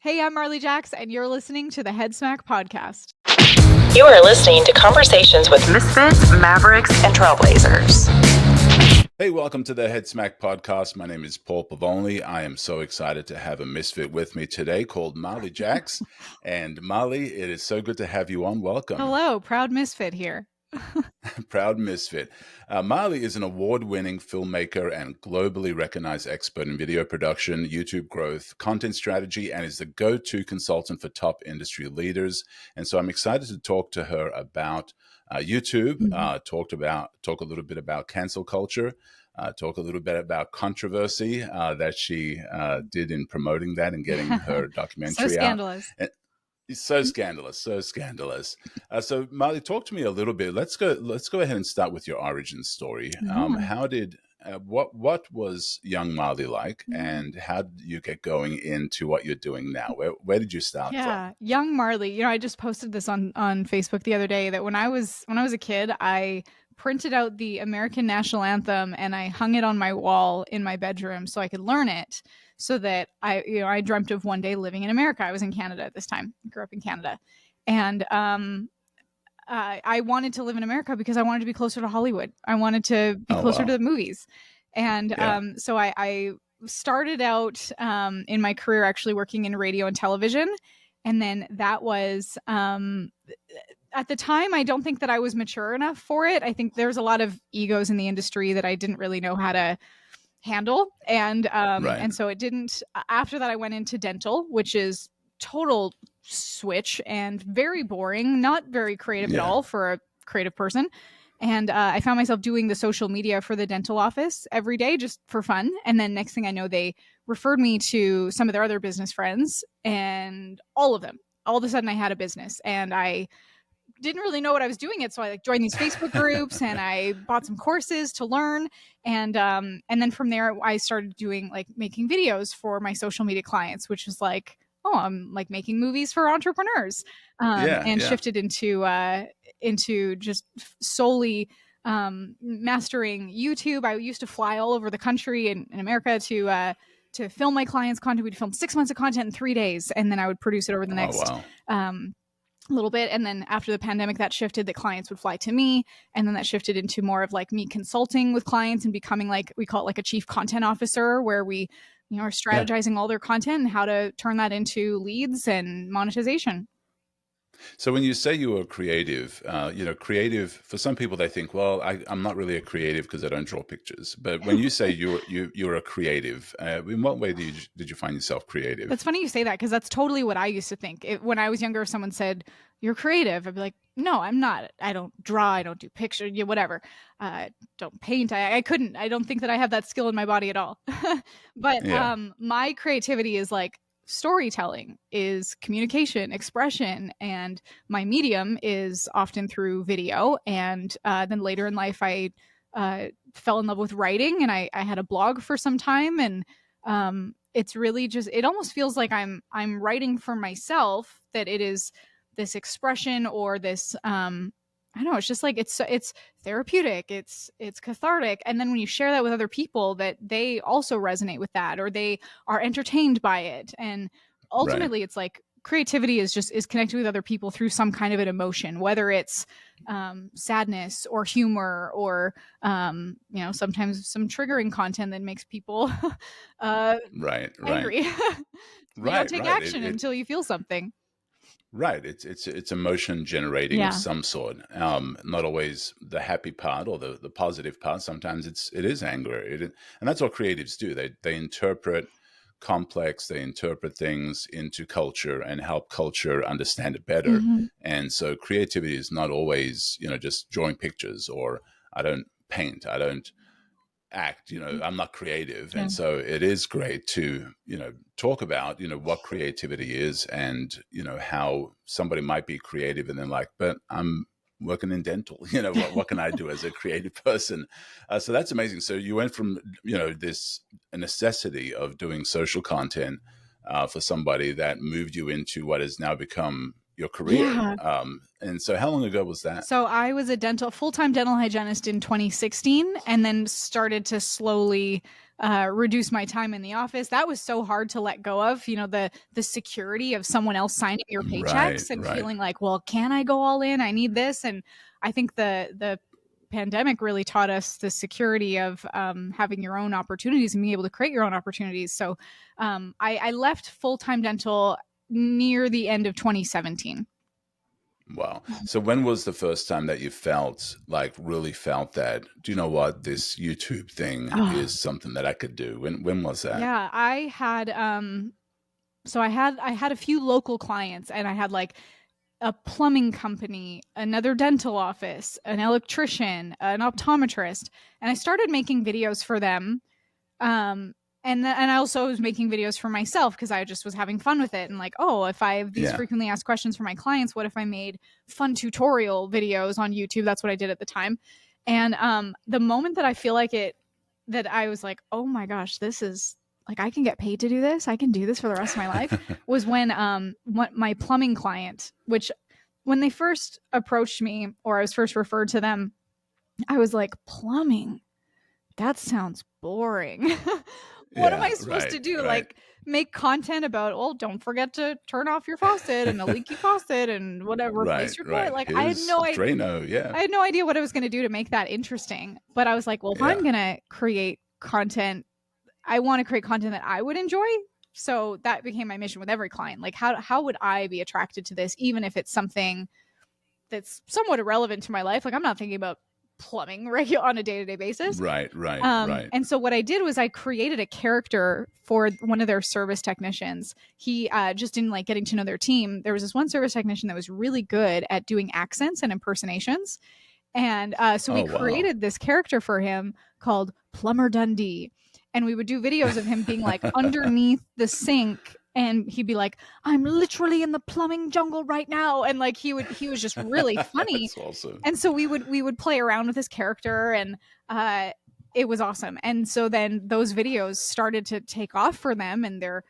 Hey, I'm Marley Jaxx, and you're listening to the Headsmack Podcast. You are listening to conversations with misfits, mavericks, and trailblazers. Hey, welcome to the Headsmack Podcast. My name is Paul Povolni. I am so excited to have a misfit with me today called Marley Jaxx. And Marley, it is so good to have you on. Welcome. Hello, proud misfit here. Proud misfit. Marley is an award-winning filmmaker and globally recognized expert in video production, YouTube growth, content strategy, and is the go-to consultant for top industry leaders. And so I'm excited to talk to her about YouTube, talk a little bit about cancel culture, talk a little bit about controversy that she did in promoting that and getting her documentary So scandalous. out. So scandalous. So Marley, talk to me a little bit. Let's go ahead and start with your origin story. What was young Marley like, and how did you get going into what you're doing now? Where did you start from? Young Marley. I just posted this on Facebook the other day that when I was a kid, I printed out the American national anthem and I hung it on my wall in my bedroom so I could learn it. So that I dreamt of one day living in America. I was in Canada at this time. I grew up in Canada. And I wanted to live in America because I wanted to be closer to Hollywood. I wanted to be closer to the movies. And so I started out in my career actually working in radio and television. And then that was, at the time, I don't think that I was mature enough for it. I think there's a lot of egos in the industry that I didn't really know how to handle. And so it didn't. After that, I went into dental, which is total switch and very boring, not very creative at all for a creative person. And I found myself doing the social media for the dental office every day just for fun. And then next thing I know, they referred me to some of their other business friends, and all of a sudden I had a business, and I didn't really know what I was doing it. So I joined these Facebook groups and I bought some courses to learn. And then from there I started doing making videos for my social media clients, which was like, oh, I'm making movies for entrepreneurs, shifted into just solely mastering YouTube. I used to fly all over the country in America to film my clients' content. We'd film 6 months of content in 3 days, and then I would produce it over the next little bit. And then after the pandemic, that shifted, that clients would fly to me. And then that shifted into more of me consulting with clients and becoming we call it a chief content officer, where we, are strategizing all their content and how to turn that into leads and monetization. So when you say you were creative, creative, for some people, they think, well, I'm not really a creative because I don't draw pictures. But when you say you're a creative, in what way did you find yourself creative? That's funny you say that, because that's totally what I used to think. When I was younger, if someone said, you're creative, I'd be like, no, I'm not. I don't draw. I don't do pictures, whatever. Don't paint. I couldn't. I don't think that I have that skill in my body at all. But my creativity is storytelling, is communication, expression, and my medium is often through video. And then later in life, I fell in love with writing, and I had a blog for some time. And it's really just, it almost feels like I'm writing for myself, that it is this expression or this I don't know, it's just it's therapeutic, it's cathartic. And then when you share that with other people, that they also resonate with that, or they are entertained by it. And ultimately it's creativity is connected with other people through some kind of an emotion, whether it's sadness or humor or sometimes some triggering content that makes people angry. You don't take action until you feel something. Right. It's emotion generating of some sort. Not always the happy part or the positive part. Sometimes it is anger. And that's what creatives do. They interpret complex, they interpret things into culture and help culture understand it better. Mm-hmm. And so creativity is not always, just drawing pictures, or I don't paint, I don't act, I'm not creative. And so it is great to, talk about, what creativity is, and, how somebody might be creative and then but I'm working in dental, what can I do as a creative person? So that's amazing. So you went from, this necessity of doing social content for somebody that moved you into what has now become your career. Yeah. And so how long ago was that? So I was a full-time dental hygienist in 2016, and then started to slowly reduce my time in the office. That was so hard to let go of, the security of someone else signing your paychecks and feeling like, well, can I go all in? I need this. And I think the pandemic really taught us the security of having your own opportunities and being able to create your own opportunities. So I left full-time dental near the end of 2017. Wow. So when was the first time that you really felt that, do you know what, this YouTube thing is something that I could do? When was that? Yeah, I had I had a few local clients, and I had like a plumbing company, another dental office, an electrician, an optometrist, and I started making videos for them. And I also was making videos for myself because I just was having fun with it. And like, oh, if I have these frequently asked questions for my clients, what if I made fun tutorial videos on YouTube? That's what I did at the time. And the moment that I feel like that I was like, oh my gosh, this is like, I can get paid to do this. I can do this for the rest of my life was when my plumbing client, which when they first approached me or I was first referred to them, I was like, plumbing? That sounds boring. What am I supposed to do? Like make content about, oh, don't forget to turn off your faucet and a leaky faucet and whatever, replace your toilet. Like I had no idea. I had no idea what I was going to do to make that interesting. But I was like, well, if I'm going to create content, I want to create content that I would enjoy. So that became my mission with every client. Like how would I be attracted to this, even if it's something that's somewhat irrelevant to my life? Like I'm not thinking about plumbing on a day-to-day basis. Right. And so what I did was I created a character for one of their service technicians. He just in like getting to know their team, there was this one service technician that was really good at doing accents and impersonations. And so we created this character for him called Plumber Dundee. And we would do videos of him being like underneath the sink. And he'd be like, I'm literally in the plumbing jungle right now. And like he was just really funny. That's awesome. And so we would play around with his character, and it was awesome. And so then those videos started to take off for them, and their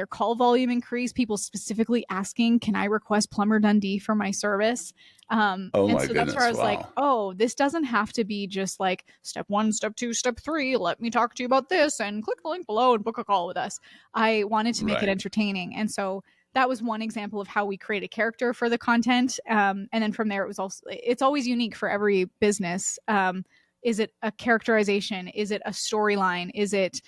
call volume increased. People specifically asking, can I request Plumber Dundee for my service? And so that's where I was like, oh, this doesn't have to be just like step 1, step 2, step 3. Let me talk to you about this and click the link below and book a call with us. I wanted to make it entertaining. And so that was one example of how we create a character for the content. And then from there, it's always unique for every business. Is it a characterization? Is it a storyline? Is it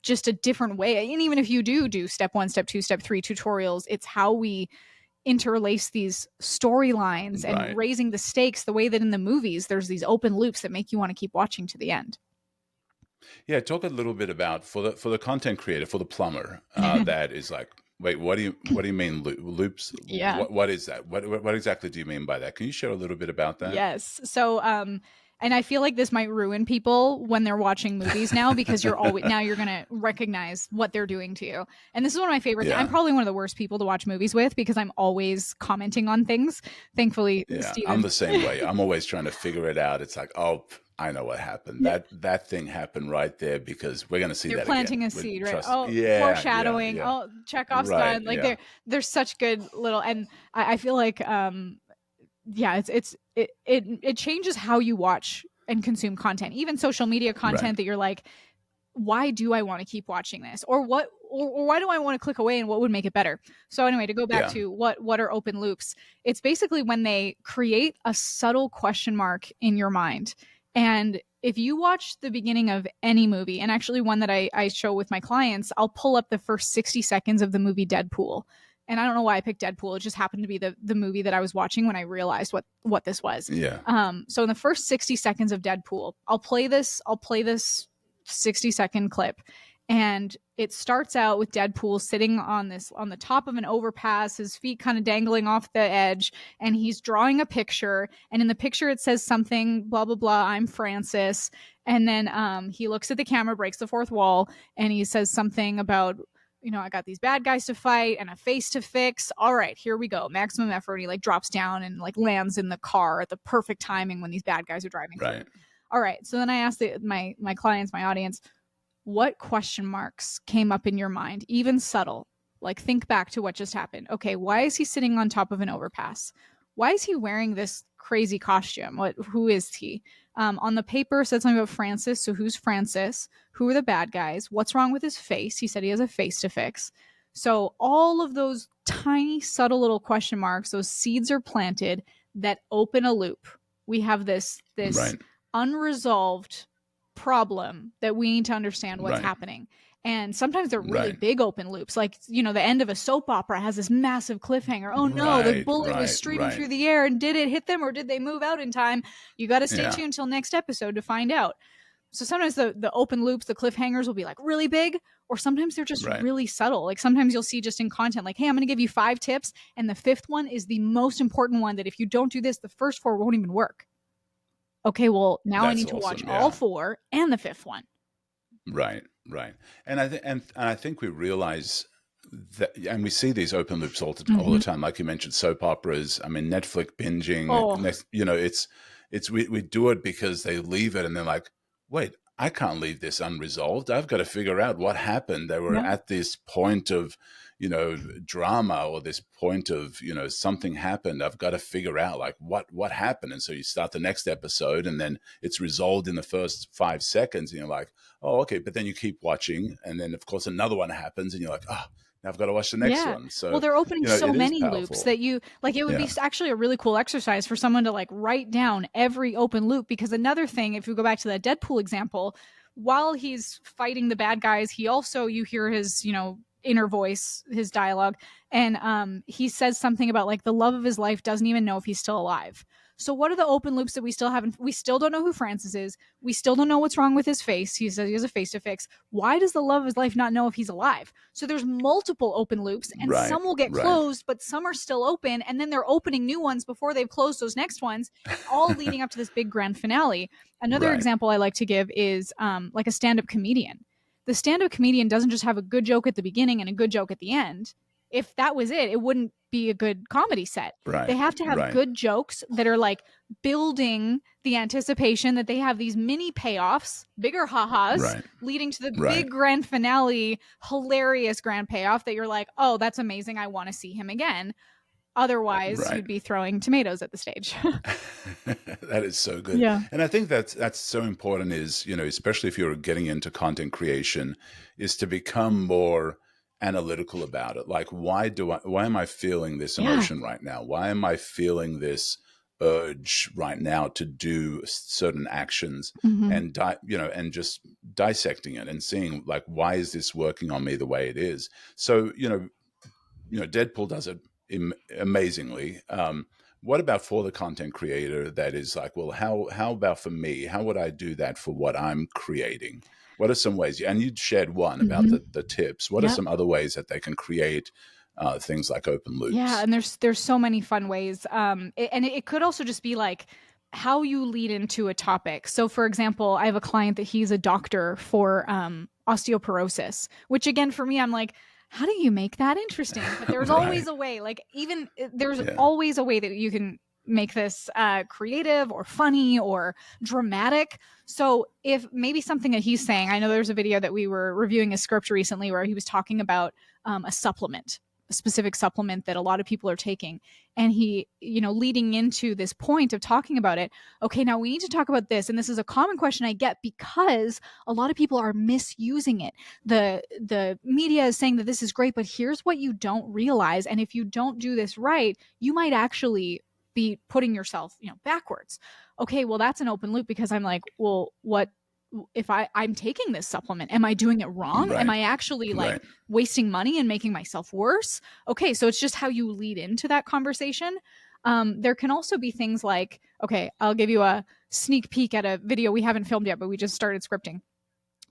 just a different way? And even if you do step 1, step 2, step 3 tutorials, it's how we interlace these storylines and raising the stakes the way that in the movies there's these open loops that make you want to keep watching to the end. Yeah, talk a little bit about for the content creator, for the plumber, that is like, wait, what do you mean loops? Yeah. What is that? What exactly do you mean by that? Can you share a little bit about that? Yes. So and I feel like this might ruin people when they're watching movies now, because you're going to recognize what they're doing to you. And this is one of my favorite things. I'm probably one of the worst people to watch movies with because I'm always commenting on things. Thankfully, Steven. I'm the same way. I'm always trying to figure it out. It's like, oh, I know what happened. That thing happened right there because we're going to see that again. You're planting a seed, right? Foreshadowing. Yeah. Oh, Chekhov's gun. Like they're such good little, and I feel like, it changes how you watch and consume content, even social media content that you're like, why do I want to keep watching this? Or why do I want to click away, and what would make it better? So anyway, to go back to what are open loops, it's basically when they create a subtle question mark in your mind. And if you watch the beginning of any movie, and actually one that I show with my clients, I'll pull up the first 60 seconds of the movie Deadpool. And I don't know why I picked Deadpool. It just happened to be the movie that I was watching when I realized what this was. Yeah. So in the first 60 seconds of Deadpool, I'll play this 60-second clip, and it starts out with Deadpool sitting on the top of an overpass, his feet kind of dangling off the edge, and he's drawing a picture. And in the picture, it says something, blah, blah, blah, I'm Francis. And then he looks at the camera, breaks the fourth wall, and he says something about, I got these bad guys to fight and a face to fix. All right, here we go. Maximum effort. And he drops down and lands in the car at the perfect timing when these bad guys are driving. Right. All right. So then I asked my clients, my audience, what question marks came up in your mind, even subtle? Think back to what just happened. Okay, why is he sitting on top of an overpass? Why is he wearing this crazy costume? Who is he? On the paper, said something about Francis. So who's Francis? Who are the bad guys? What's wrong with his face? He said he has a face to fix. So all of those tiny, subtle little question marks, those seeds are planted that open a loop. We have this Right. unresolved problem that we need to understand what's happening. And sometimes they're really big open loops. Like, you know, the end of a soap opera has this massive cliffhanger. Oh no, the bullet was streaming through the air, and did it hit them or did they move out in time? You got to stay tuned until next episode to find out. So sometimes the open loops, the cliffhangers will be like really big, or sometimes they're just really subtle. Like sometimes you'll see just in content, like, hey, I'm going to give you 5 tips. And the 5th one is the most important one, that if you don't do this, the first 4 won't even work. Okay, well, now I need to watch all 4 and the 5th one. Right. And I think we realize that, and we see these open loops all the time. Like you mentioned, soap operas. I mean, Netflix binging. You know, it's we do it because they leave it and they're like, wait, I can't leave this unresolved. I've got to figure out what happened. They were at this point of, you know, drama, or this point of, you know, something happened. I've got to figure out like what happened. And so you start the next episode and then it's resolved in the first 5 seconds. And you're like, oh, okay. But then you keep watching. And then of course another one happens and you're like, oh, now I've got to watch the next one. So, well, they're opening so many powerful. loops that you like, it would be actually a really cool exercise for someone to like write down every open loop. Because another thing, if we go back to that Deadpool example, while he's fighting the bad guys, he also, you hear his, you know, inner voice, his dialogue. And he says something about like the love of his life doesn't even know if he's still alive. So what are the open loops that we still haven't? We still don't know who Francis is. We still don't know what's wrong with his face. He says he has a face to fix. Why does the love of his life not know if he's alive? So there's multiple open loops, and some will get closed, but some are still open. And then they're opening new ones before they've closed those next ones, all leading up to this big grand finale. Another example I like to give is like a stand-up comedian. The stand-up comedian doesn't just have a good joke at the beginning and a good joke at the end. If that was it, it wouldn't be a good comedy set. They have to have good jokes that are like building the anticipation that they have these mini payoffs, bigger ha-has, leading to the big grand finale, hilarious grand payoff that you're like, oh, that's amazing. I want to see him again. Otherwise, you'd be throwing tomatoes at the stage. That is so good. Yeah. And I think that's so important is, you know, especially if you're getting into content creation, is to become more analytical about it. Like, why am I feeling this emotion right now? Why am I feeling this urge right now to do certain actions? And and just dissecting it and seeing like, why is this working on me the way it is? So, you know, Deadpool does it amazingly. What about for the content creator that is like, well, how about for me? How would I do that for what I'm creating? What are some ways? And you shared one about the tips. What are some other ways that they can create things like open loops? Yeah, and there's so many fun ways. It could also just be like how you lead into a topic. So, for example, I have a client that he's a doctor for osteoporosis, which again, for me, I'm like, how do you make that interesting? But there's always a way. Like even there's always a way that you can make this creative or funny or dramatic. So if maybe something that he's saying, I know there's a video that we were reviewing a script recently where he was talking about a supplement, a specific supplement that a lot of people are taking. And he, leading into this point of talking about it, okay, now we need to talk about this. And this is a common question I get because a lot of people are misusing it. The media is saying that this is great, but here's what you don't realize. And if you don't do this right, you might actually be putting yourself, backwards. Okay, well, that's an open loop because I'm like, well, what if I'm taking this supplement? Am I doing it wrong? Am I actually wasting money and making myself worse? Okay, so it's just how you lead into that conversation. There can also be things like, okay, I'll give you a sneak peek at a video we haven't filmed yet, but we just started scripting.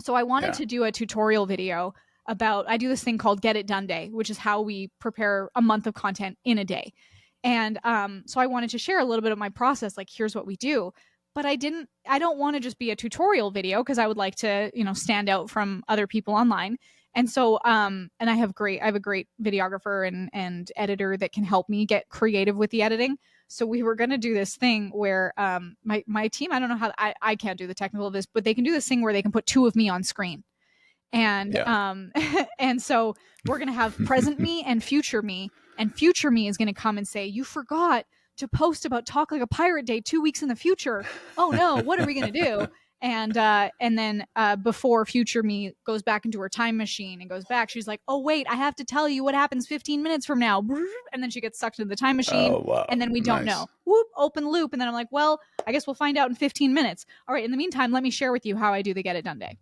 So I wanted to do a tutorial video about, I do this thing called Get It Done Day, which is how we prepare a month of content in a day. And so I wanted to share a little bit of my process, like here's what we do. But I don't want to just be a tutorial video because I would like to, stand out from other people online. And so, and I have a great videographer and editor that can help me get creative with the editing. So we were going to do this thing where my team, I don't know how, I can't do the technical of this, but they can do this thing where they can put 2 of me on screen. And and so we're going to have present me and future me is going to come and say, you forgot to post about Talk Like a Pirate Day 2 weeks in the future. Oh no, what are we going to do? And then before future me goes back into her time machine and goes back, she's like, oh wait, I have to tell you what happens 15 minutes from now. And then she gets sucked into the time machine. Oh, wow. And then we don't know. Whoop, open loop. And then I'm like, well, I guess we'll find out in 15 minutes. All right. In the meantime, let me share with you how I do the Get It Done Day.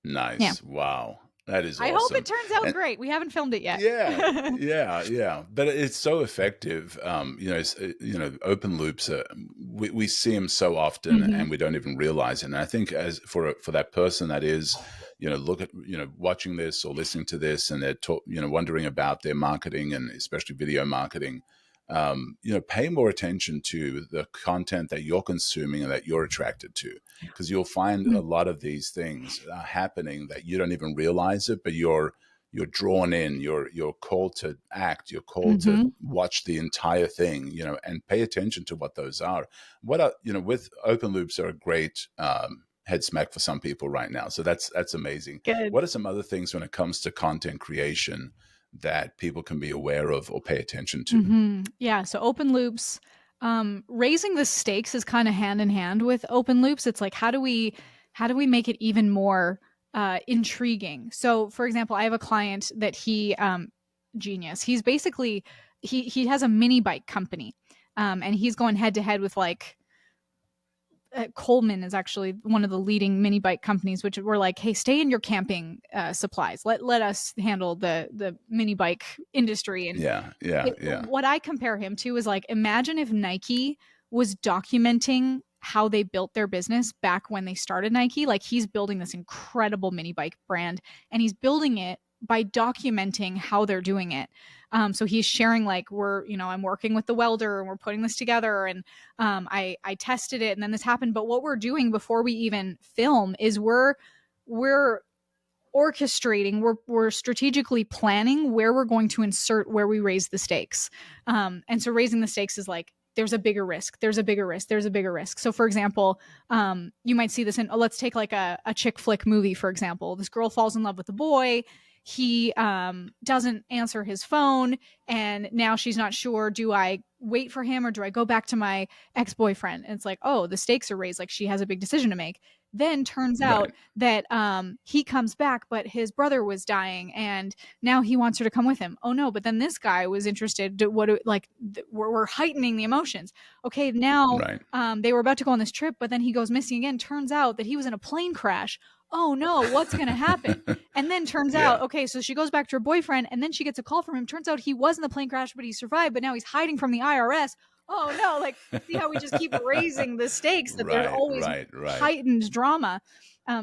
Nice. Yeah. Wow. That is awesome. I hope it turns out great. We haven't filmed it yet. Yeah. But it's so effective. Open loops, we see them so often and we don't even realize it. And I think as for that person that is, look at, watching this or listening to this and they're wondering about their marketing and especially video marketing, pay more attention to the content that you're consuming and that you're attracted to, because you'll find a lot of these things happening that you don't even realize it, but you're drawn in, you're called to act, you're called to watch the entire thing, and pay attention to what those are. With open loops are a great Headsmack for some people right now. So that's amazing. Good. What are some other things when it comes to content creation that people can be aware of or pay attention to? Yeah. So open loops, raising the stakes is kind of hand in hand with open loops. It's like, how do we make it even more intriguing? So for example, I have a client that Genius. He's basically, he has a mini bike company. And he's going head to head with like, Coleman is actually one of the leading mini bike companies, which were like, hey, stay in your camping supplies. Let us handle the mini bike industry. And what I compare him to is like, imagine if Nike was documenting how they built their business back when they started Nike. Like, he's building this incredible mini bike brand and he's building it by documenting how they're doing it. So he's sharing like, I'm working with the welder and we're putting this together and I tested it and then this happened. But what we're doing before we even film is we're orchestrating, we're strategically planning where we're going to insert, where we raise the stakes. And so raising the stakes is like, there's a bigger risk. There's a bigger risk. There's a bigger risk. So for example, you might see this in, let's take like a chick flick movie, for example. This girl falls in love with a boy. He doesn't answer his phone. And now she's not sure, do I wait for him or do I go back to my ex-boyfriend? And it's like, oh, the stakes are raised. Like, she has a big decision to make. Then turns out that he comes back, but his brother was dying and now he wants her to come with him. Oh no, but then this guy was interested. We're heightening the emotions. Okay, now they were about to go on this trip, but then he goes missing again. Turns out that he was in a plane crash. Oh no, what's going to happen? And then turns out, okay, so she goes back to her boyfriend and then she gets a call from him. Turns out he was in the plane crash, but he survived, but now he's hiding from the IRS. Oh no, like, see how we just keep raising the stakes, that there's always heightened drama.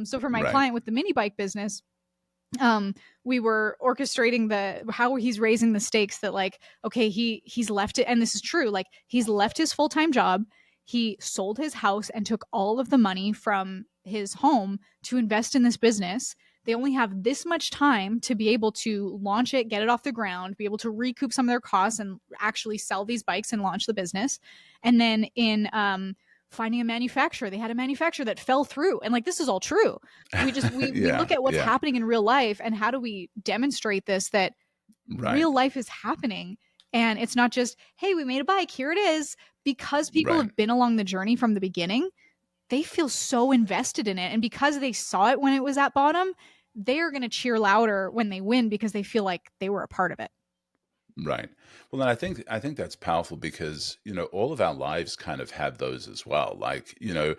So for my client with the mini bike business, we were orchestrating how he's raising the stakes, that like, okay, he's left it. And this is true. Like, he's left his full-time job. He sold his house and took all of the money from his home to invest in this business. They only have this much time to be able to launch it, get it off the ground, be able to recoup some of their costs and actually sell these bikes and launch the business. And then in finding a manufacturer, they had a manufacturer that fell through. And like, this is all true. We look at what's happening in real life and how do we demonstrate this, that real life is happening. And it's not just, hey, we made a bike, here it is. Because people have been along the journey from the beginning, they feel so invested in it. And because they saw it when it was at bottom, they are going to cheer louder when they win because they feel like they were a part of it. Right. Well, then I think that's powerful because, all of our lives kind of have those as well. Like, you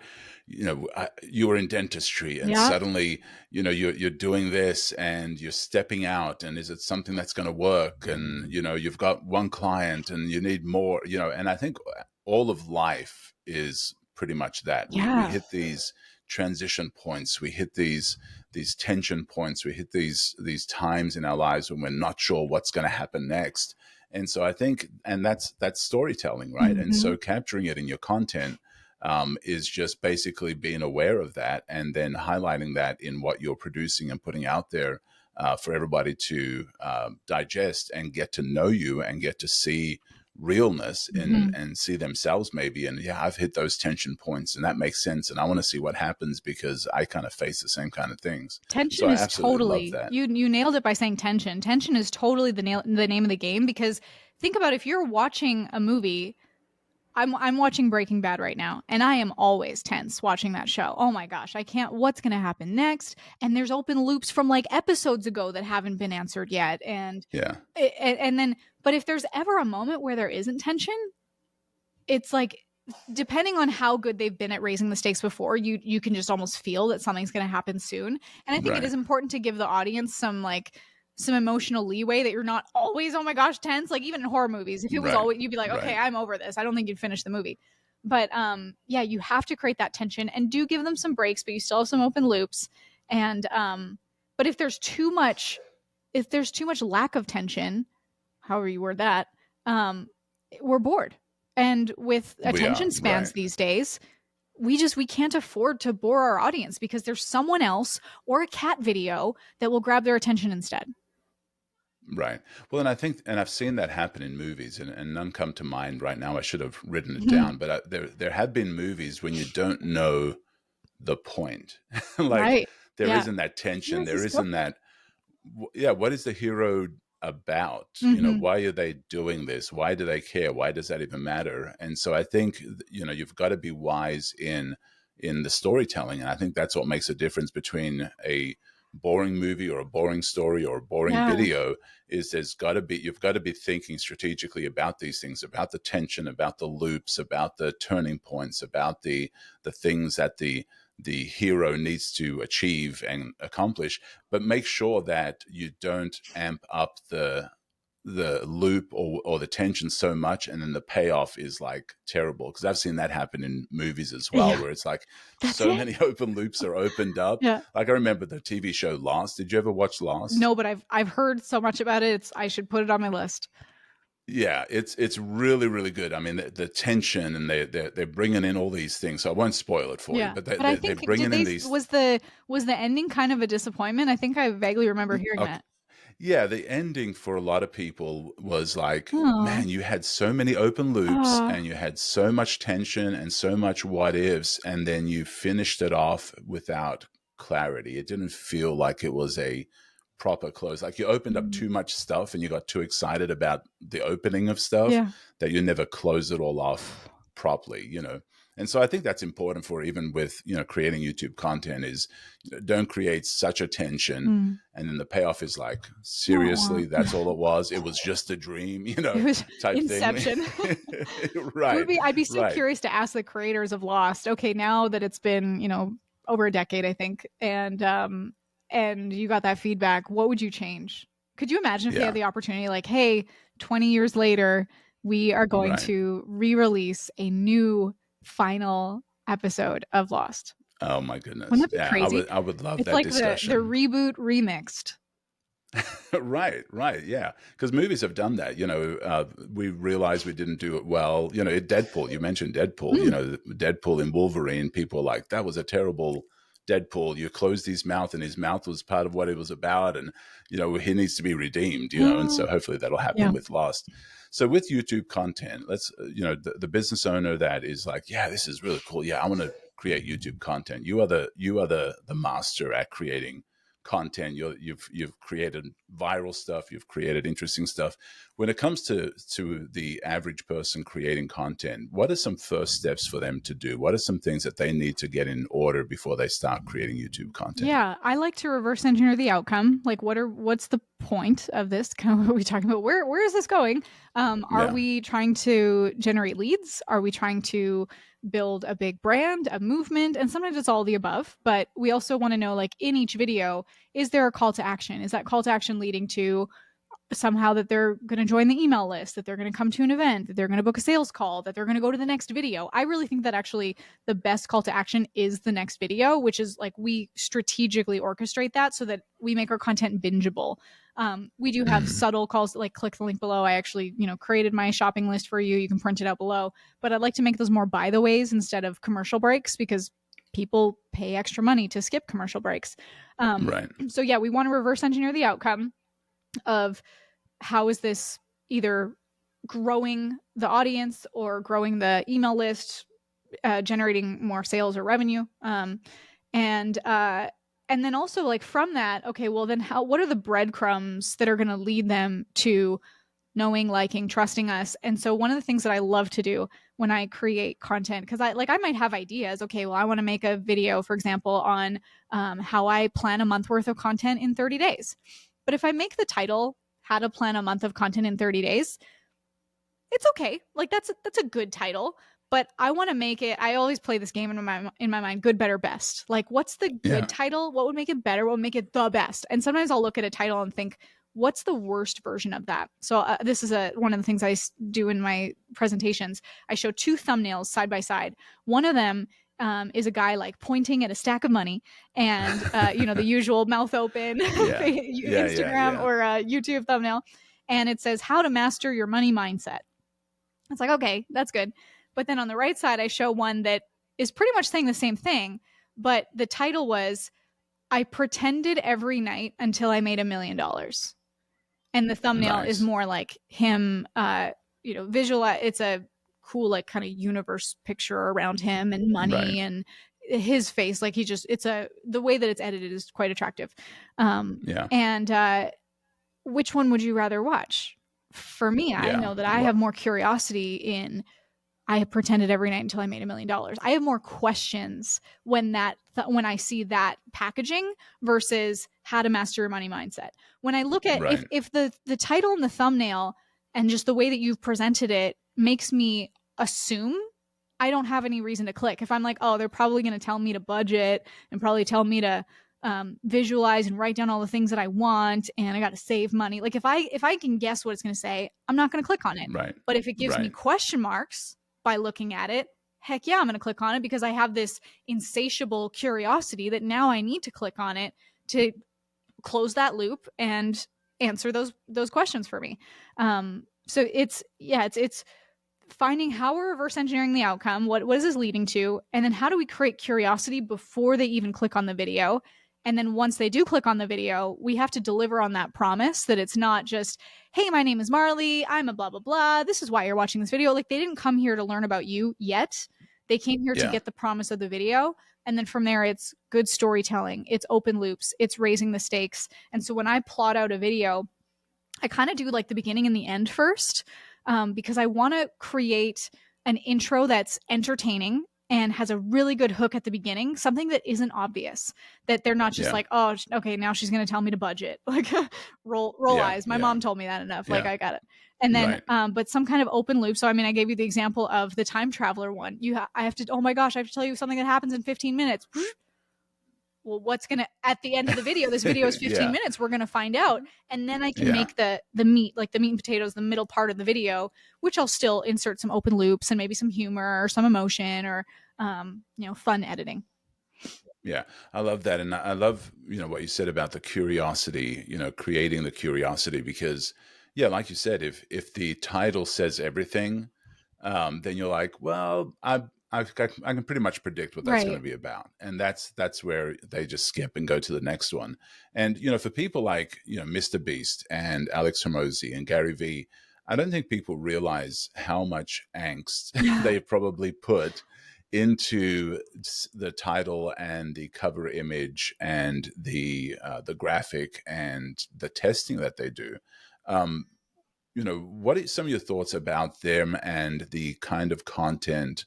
were in dentistry and suddenly, you're doing this and you're stepping out, and is it something that's going to work? And, you've got one client and you need more, and I think all of life is pretty much that. We hit these transition points. We hit these tension points. We hit these times in our lives when we're not sure what's going to happen next. And so I think, and that's storytelling, right? And so capturing it in your content is just basically being aware of that and then highlighting that in what you're producing and putting out there for everybody to digest and get to know you and get to see realness and see themselves maybe. And I've hit those tension points and that makes sense. And I want to see what happens because I kind of face the same kind of things. Tension is totally, you nailed it by saying tension. Tension is totally the name of the game, because think about if you're watching a movie I'm watching Breaking Bad right now, and I am always tense watching that show. Oh my gosh, I can't. What's going to happen next? And there's open loops from like episodes ago that haven't been answered yet. And Yeah. And then, but if there's ever a moment where there isn't tension, it's like, depending on how good they've been at raising the stakes before, you can just almost feel that something's going to happen soon. And I think it is important to give the audience some emotional leeway, that you're not always, oh my gosh, tense. Like even in horror movies, if it was always, you'd be like, okay, I'm over this. I don't think you'd finish the movie. But yeah, you have to create that tension, and do give them some breaks, but you still have some open loops. And but if there's too much lack of tension, however you word that, we're bored. And with attention spans these days, we can't afford to bore our audience, because there's someone else or a cat video that will grab their attention instead. Right. Well, and I think, and I've seen that happen in movies, and none come to mind right now. I should have written it down, but there have been movies when you don't know the point. Like there isn't that tension. There isn't that, what is the hero about? You know, why are they doing this? Why do they care? Why does that even matter? And so I think, you know, you've got to be wise in the storytelling. And I think that's what makes a difference between a boring movie or a boring story or a boring video, is you've got to be thinking strategically about these things, about the tension, about the loops, about the turning points, about the things that the hero needs to achieve and accomplish, but make sure that you don't amp up the loop or the tension so much, and then the payoff is like terrible. Because I've seen that happen in movies as well, where it's like many open loops are opened up. Like I remember the TV show Lost. Did you ever watch Lost? No, but I've heard so much about it. I should put it on my list. Yeah, it's really, really good. I mean, the tension, and they're bringing in all these things. So I won't spoil it for you, but I think they're bringing in these. Was the ending kind of a disappointment? I think I vaguely remember hearing that. Yeah, the ending for a lot of people was like, man, you had so many open loops and you had so much tension and so much what ifs, and then you finished it off without clarity. It didn't feel like it was a proper close. Like you opened up too much stuff and you got too excited about the opening of stuff that you never closed it all off properly, you know. And so I think that's important for, even with, you know, creating YouTube content, is, you know, don't create such a tension and then the payoff is like, seriously, that's all it was. It was just a dream, you know, it was type Inception. Thing. Right. I'd be so curious to ask the creators of Lost, okay, now that it's been, you know, over a decade, I think, and you got that feedback, what would you change? Could you imagine if they had the opportunity, like, hey, 20 years later, we are going to re-release a new final episode of Lost? Oh my goodness. Wouldn't that be crazy? I would love it's that like discussion. the reboot remixed. Right. Yeah. Because movies have done that. You know, we realized we didn't do it well. You know, Deadpool, you mentioned Deadpool, you know, Deadpool in Wolverine, people were like, that was a terrible Deadpool. You closed his mouth, and his mouth was part of what it was about. And, you know, he needs to be redeemed, you know, and so hopefully that'll happen with Lost. So with YouTube content, let's, you know, the business owner that is like, yeah, this is really cool. Yeah, I want to create YouTube content. You are the master at creating content. You've created viral stuff. You've created interesting stuff. When it comes to the average person creating content, what are some first steps for them to do? What are some things that they need to get in order before they start creating YouTube content? Yeah, I like to reverse engineer the outcome. Like, what's the point of this? Kind of what are we talking about? Where is this going? Are we trying to generate leads? Are we trying to build a big brand, a movement? And sometimes it's all the above, but we also want to know, like, in each video, is there a call to action? Is that call to action leading to somehow that they're going to join the email list, that they're going to come to an event, that they're going to book a sales call, that they're going to go to the next video? I really think that actually the best call to action is the next video, which is like, we strategically orchestrate that so that we make our content bingeable. We do have subtle calls, like click the link below. I actually, you know, created my shopping list for you. You can print it out below, but I'd like to make those more by the ways instead of commercial breaks, because people pay extra money to skip commercial breaks. So yeah, we want to reverse engineer the outcome of how is this either growing the audience or growing the email list, generating more sales or revenue. And then also, like, from that, okay, well then what are the breadcrumbs that are going to lead them to knowing, liking, trusting us? And so one of the things that I love to do when I create content, because I might have ideas. Okay, well, I want to make a video, for example, on how I plan a month worth of content in 30 days. But if I make the title "How to Plan a Month of Content in 30 Days," it's okay. Like that's a good title. But I want to make it. I always play this game in my mind: good, better, best. Like, what's the good title? What would make it better? What would make it the best? And sometimes I'll look at a title and think, what's the worst version of that? So this is one of the things I do in my presentations. I show 2 thumbnails side by side. One of them is a guy like pointing at a stack of money, and the usual mouth open Instagram or YouTube thumbnail, and it says "How to Master Your Money Mindset." It's like, okay, that's good. But then on the right side, I show one that is pretty much saying the same thing, but the title was "I pretended every night until I made $1 million." And the thumbnail is more like him, visualize. It's a cool, like, kind of universe picture around him and money and his face. Like, the way that it's edited is quite attractive. And which one would you rather watch? For me, I know that I have more curiosity in I pretended every night until I made $1 million. I have more questions when I see that packaging versus how to master your money mindset. When I look at if the title and the thumbnail and just the way that you've presented it makes me assume, I don't have any reason to click. If I'm like, oh, they're probably going to tell me to budget and probably tell me to visualize and write down all the things that I want, and I got to save money. Like, if I can guess what it's going to say, I'm not going to click on it. But if it gives me question marks by looking at it, heck yeah, I'm going to click on it, because I have this insatiable curiosity that now I need to click on it to close that loop and answer those questions for me. So it's finding how we're reverse engineering the outcome. What is this leading to? And then how do we create curiosity before they even click on the video? And then once they do click on the video, we have to deliver on that promise that it's not just, hey, my name is Marley, I'm a blah, blah, blah, this is why you're watching this video. Like, they didn't come here to learn about you yet. They came here to get the promise of the video. And then from there, it's good storytelling. It's open loops. It's raising the stakes. And so when I plot out a video, I kind of do like the beginning and the end first, because I want to create an intro that's entertaining and has a really good hook at the beginning, something that isn't obvious, that they're not just like, oh, okay, now she's going to tell me to budget. Like, roll eyes. My mom told me that enough. Like, I got it. And then, but some kind of open loop. So, I mean, I gave you the example of the time traveler one. I have to, oh my gosh, I have to tell you something that happens in 15 minutes. Well, what's going to, at the end of the video, this video is 15 minutes. We're going to find out. And then I can make the meat, like the meat and potatoes, the middle part of the video, which I'll still insert some open loops and maybe some humor or some emotion or, fun editing. Yeah, I love that. And I love, what you said about the curiosity, creating the curiosity, because like you said, if the title says everything, then you're like, well, I can pretty much predict what that's going to be about. And that's where they just skip and go to the next one. And, for people like, Mr. Beast and Alex Hormozi and Gary Vee, I don't think people realize how much angst they probably put into the title and the cover image and the graphic and the testing that they do. What are some of your thoughts about them and the kind of content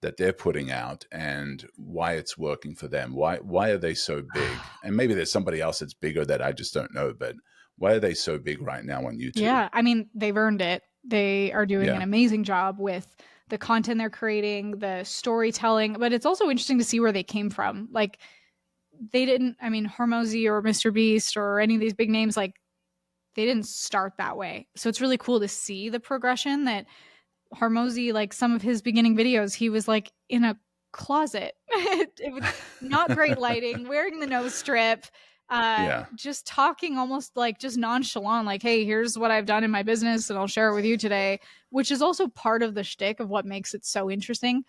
that they're putting out and why it's working for them? Why are they so big? And maybe there's somebody else that's bigger that I just don't know, but why are they so big right now on YouTube? Yeah, I mean, they've earned it. They are doing an amazing job with the content they're creating, the storytelling, but it's also interesting to see where they came from. Like, Hormozi or Mr. Beast or any of these big names, like, they didn't start that way. So it's really cool to see the progression that Hormozi, like some of his beginning videos, he was like in a closet. It was not great lighting, wearing the nose strip, just talking almost like just nonchalant, like, hey, here's what I've done in my business and I'll share it with you today, which is also part of the shtick of what makes it so interesting.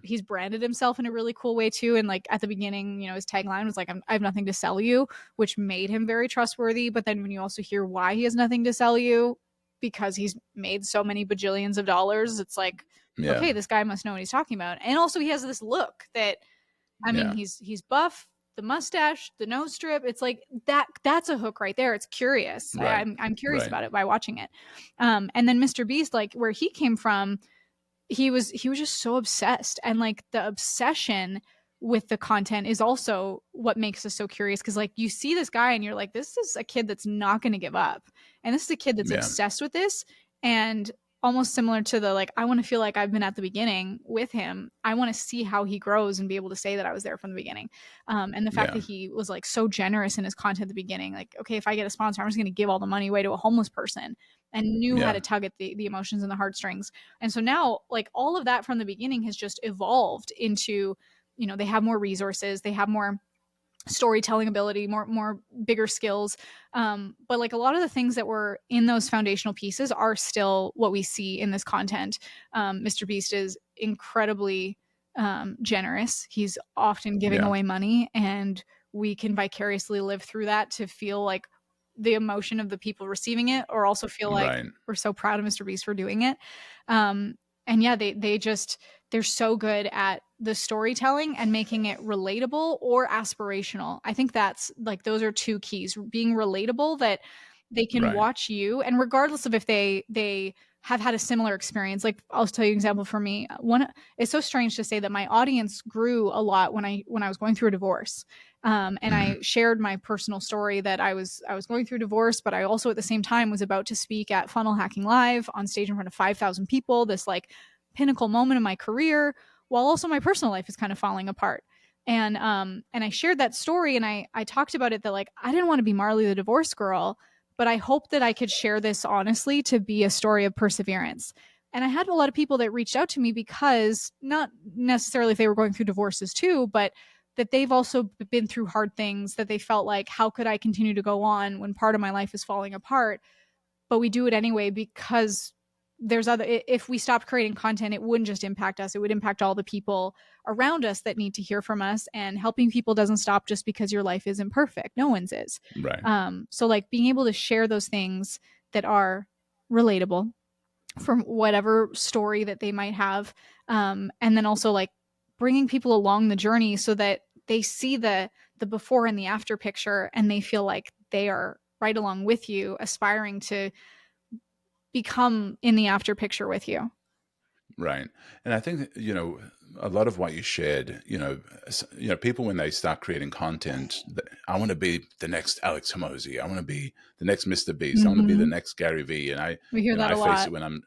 He's branded himself in a really cool way too. And like at the beginning, his tagline was like, I have nothing to sell you, which made him very trustworthy. But then when you also hear why he has nothing to sell you, because he's made so many bajillions of dollars, it's like, okay, this guy must know what he's talking about. And also he has this look that, he's buff, the mustache, the nose strip. It's like that's a hook right there. It's curious. I'm curious about it by watching it. And then Mr. Beast, like where he came from, he was just so obsessed, and like the obsession with the content is also what makes us so curious, because like you see this guy and you're like, this is a kid that's not going to give up, and this is a kid that's obsessed with this, and almost similar to the like, I want to feel like I've been at the beginning with him. I want to see how he grows and be able to say that I was there from the beginning. And the fact that he was like so generous in his content at the beginning, like, okay, if I get a sponsor, I'm just going to give all the money away to a homeless person, and knew how to tug at the emotions and the heartstrings. And so now like all of that from the beginning has just evolved into, you know, they have more resources, they have more storytelling ability, more bigger skills, but like a lot of the things that were in those foundational pieces are still what we see in this content. Mr. Beast is incredibly generous. He's often giving away money, and we can vicariously live through that to feel like the emotion of the people receiving it, or also feel like we're so proud of Mr. Beast for doing it. And yeah, they're so good at the storytelling and making it relatable or aspirational. I think that's like, those are two keys: being relatable, that they can watch you, and regardless of if they have had a similar experience. Like, I'll tell you an example for me. It's so strange to say that my audience grew a lot when I was going through a divorce. And I shared my personal story that I was going through divorce, but I also at the same time was about to speak at Funnel Hacking Live on stage in front of 5,000 people, this like pinnacle moment in my career, while also my personal life is kind of falling apart. And I shared that story, and I talked about it, that like, I didn't want to be Marley the divorce girl, but I hoped that I could share this honestly to be a story of perseverance. And I had a lot of people that reached out to me, because not necessarily if they were going through divorces too, but that they've also been through hard things, that they felt like, how could I continue to go on when part of my life is falling apart? But we do it anyway, because if we stopped creating content, it wouldn't just impact us, it would impact all the people around us that need to hear from us. And helping people doesn't stop just because your life isn't perfect. No one's is. So like being able to share those things that are relatable from whatever story that they might have. And then also like bringing people along the journey so that they see the before and the after picture, and they feel like they are right along with you, aspiring to become in the after picture with you. Right. And I think that, you know, a lot of what you shared, you know, people, when they start creating content, I want to be the next Alex Hormozi. I want to be the next Mr. Beast. I want to be the next Gary Vee. And we hear that a lot. Face it when I'm,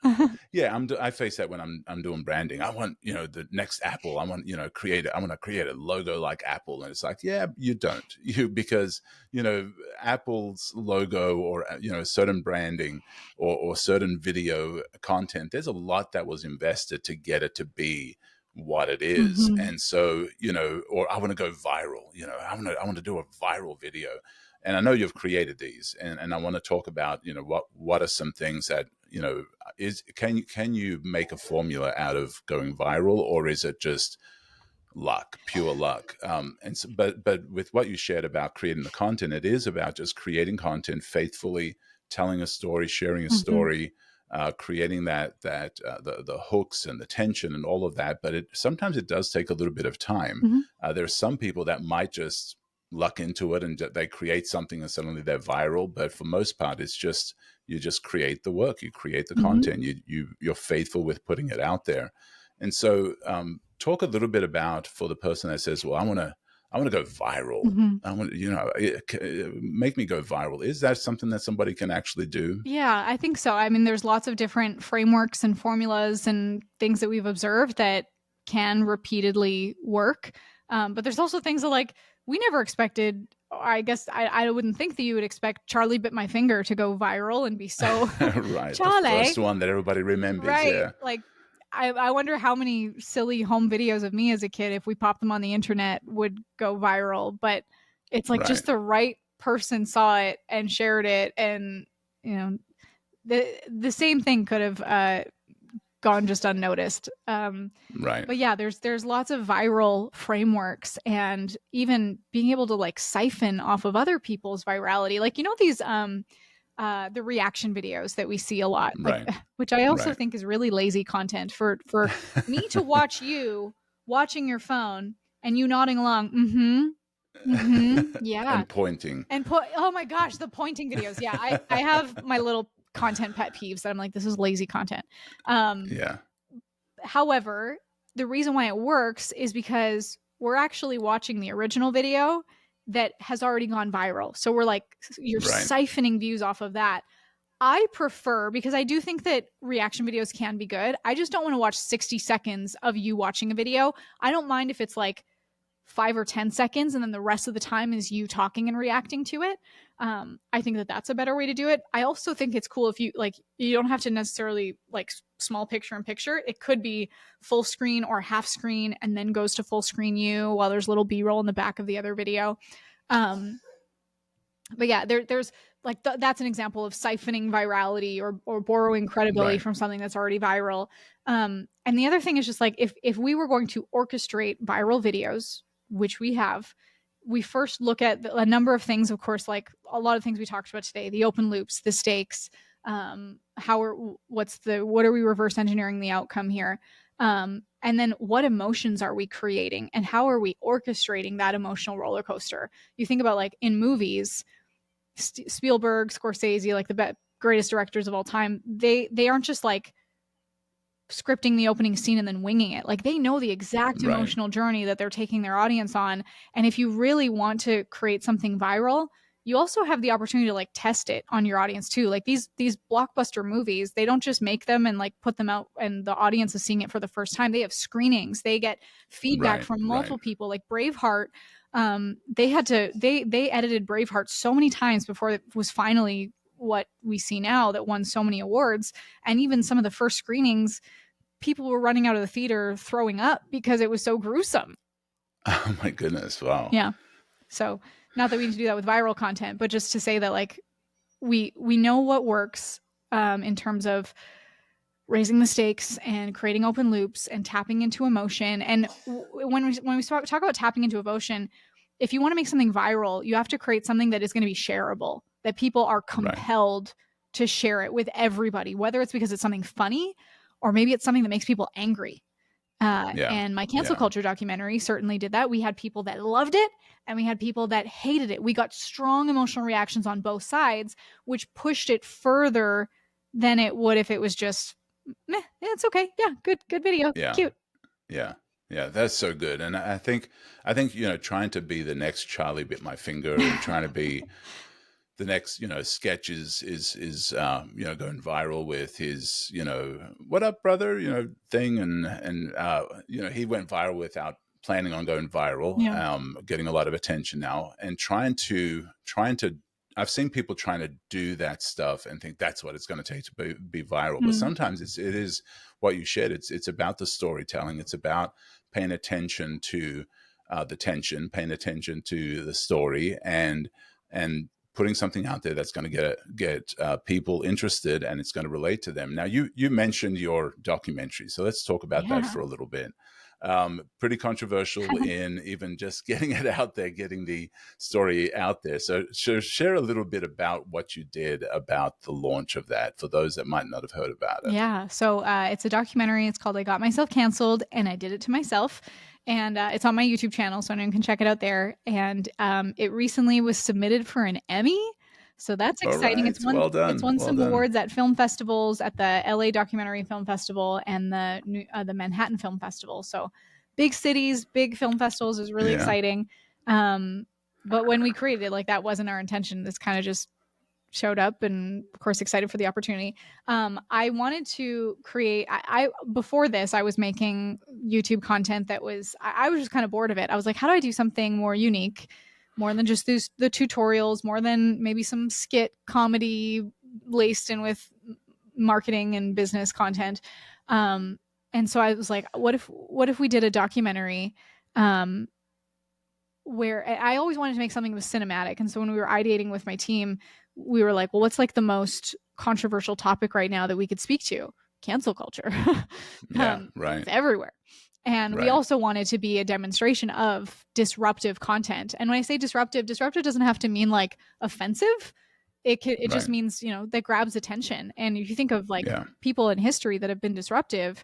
I face that when I'm doing branding. I want, you know, the next Apple. I want, you know, I want to create a logo like Apple. And it's like, yeah, you don't, because, you know, Apple's logo, or, you know, certain branding or certain video content, there's a lot that was invested to get it to be what it is. And so, you know, or I want to go viral, you know, I want to do a viral video. And I know you've created these, and I want to talk about, you know, what are some things that, you know, can you make a formula out of going viral, or is it just luck, pure luck? And so, but with what you shared about creating the content, it is about just creating content faithfully, telling a story, sharing a story, creating the hooks and the tension and all of that. But sometimes it does take a little bit of time. There are some people that might just luck into it, and they create something and suddenly they're viral. But for most part, it's just, you just create the work, you create the content, you're faithful with putting it out there. And so talk a little bit about, for the person that says, well, I want to go viral. I want, you know, make me go viral. Is that something that somebody can actually do? Yeah, I think so. I mean, there's lots of different frameworks and formulas and things that we've observed that can repeatedly work. But there's also things that, like, we never expected. I guess I wouldn't think that you would expect Charlie Bit My Finger to go viral and be so right. Charlie, the first one that everybody remembers. Right. Yeah. Like, I wonder how many silly home videos of me as a kid, if we popped them on the internet, would go viral. But it's like just the right person saw it and shared it, and, you know, the same thing could have gone just unnoticed. Right. But yeah, there's lots of viral frameworks, and even being able to like siphon off of other people's virality. Like, you know, these the reaction videos that we see a lot, like, which I also think is really lazy content for me to watch you watching your phone and you nodding along. Yeah. And pointing. And oh my gosh, the pointing videos. Yeah. I have my little content pet peeves that I'm like, this is lazy content. Yeah. However, the reason why it works is because we're actually watching the original video that has already gone viral. So we're like, you're siphoning views off of that. I prefer, because I do think that reaction videos can be good. I just don't want to watch 60 seconds of you watching a video. I don't mind if it's like 5 or 10 seconds and then the rest of the time is you talking and reacting to it. I think that that's a better way to do it. I also think it's cool if you like, you don't have to necessarily like small picture in picture. It could be full screen or half screen and then goes to full screen you while there's little B-roll in the back of the other video. But yeah, there's like that's an example of siphoning virality or borrowing credibility from something that's already viral. And the other thing is just like if we were going to orchestrate viral videos, which we have, we first look at a number of things, of course, like a lot of things we talked about today, the open loops, the stakes, what are we reverse engineering the outcome here? And then what emotions are we creating and how are we orchestrating that emotional roller coaster? You think about like in movies, Spielberg, Scorsese, like the greatest directors of all time, they aren't just like scripting the opening scene and then winging it. Like they know the exact emotional journey that they're taking their audience on. And if you really want to create something viral, you also have the opportunity to like test it on your audience too. Like these blockbuster movies, they don't just make them and like put them out and the audience is seeing it for the first time. They have screenings. They get feedback from multiple people. Like Braveheart, they edited Braveheart so many times before it was finally what we see now that won so many awards. And even some of the first screenings, people were running out of the theater throwing up because it was so gruesome. Oh my goodness. Wow. Yeah. So not that we need to do that with viral content, but just to say that like we know what works in terms of raising the stakes and creating open loops and tapping into emotion. And when we talk about tapping into emotion, if you want to make something viral, you have to create something that is going to be shareable, that people are compelled to share it with everybody, whether it's because it's something funny or maybe it's something that makes people angry. And my cancel culture documentary certainly did that. We had people that loved it and we had people that hated it. We got strong emotional reactions on both sides, which pushed it further than it would if it was just, meh, yeah, it's okay. Yeah, good video. Yeah. Cute. Yeah. Yeah, that's so good. And I think, trying to be the next Charlie Bit My Finger and trying to be the next, sketch is going viral with his, what up, brother, thing. And he went viral without planning on going viral, getting a lot of attention now and trying to, I've seen people trying to do that stuff and think that's what it's going to take to be viral. But sometimes it is what you shared. It's about the storytelling. It's about paying attention to the tension, paying attention to the story and putting something out there that's going to get people interested and it's going to relate to them. Now, you mentioned your documentary. So let's talk about that for a little bit. Pretty controversial in even just getting it out there, getting the story out there. So share a little bit about what you did about the launch of that for those that might not have heard about it. Yeah. So it's a documentary. It's called I Got Myself Canceled and I Did It to Myself. And it's on my YouTube channel, so anyone can check it out there. And it recently was submitted for an Emmy. So that's exciting. Right. It's won some awards at film festivals, at the LA Documentary Film Festival and the Manhattan Film Festival. So big cities, big film festivals is really exciting. But when we created it, like that wasn't our intention. This kind of just showed up and of course excited for the opportunity. I wanted to create, before this, I was making YouTube content that was, I was just kind of bored of it. I was like, how do I do something more unique? More than just the tutorials, more than maybe some skit comedy laced in with marketing and business content. And so I was like, what if we did a documentary where I always wanted to make something that was cinematic. And so when we were ideating with my team, we were like, well, what's like the most controversial topic right now that we could speak to? Cancel culture. It's everywhere. And we also wanted to be a demonstration of disruptive content. And when I say disruptive doesn't have to mean like offensive. It just means, that grabs attention. And if you think of like people in history that have been disruptive,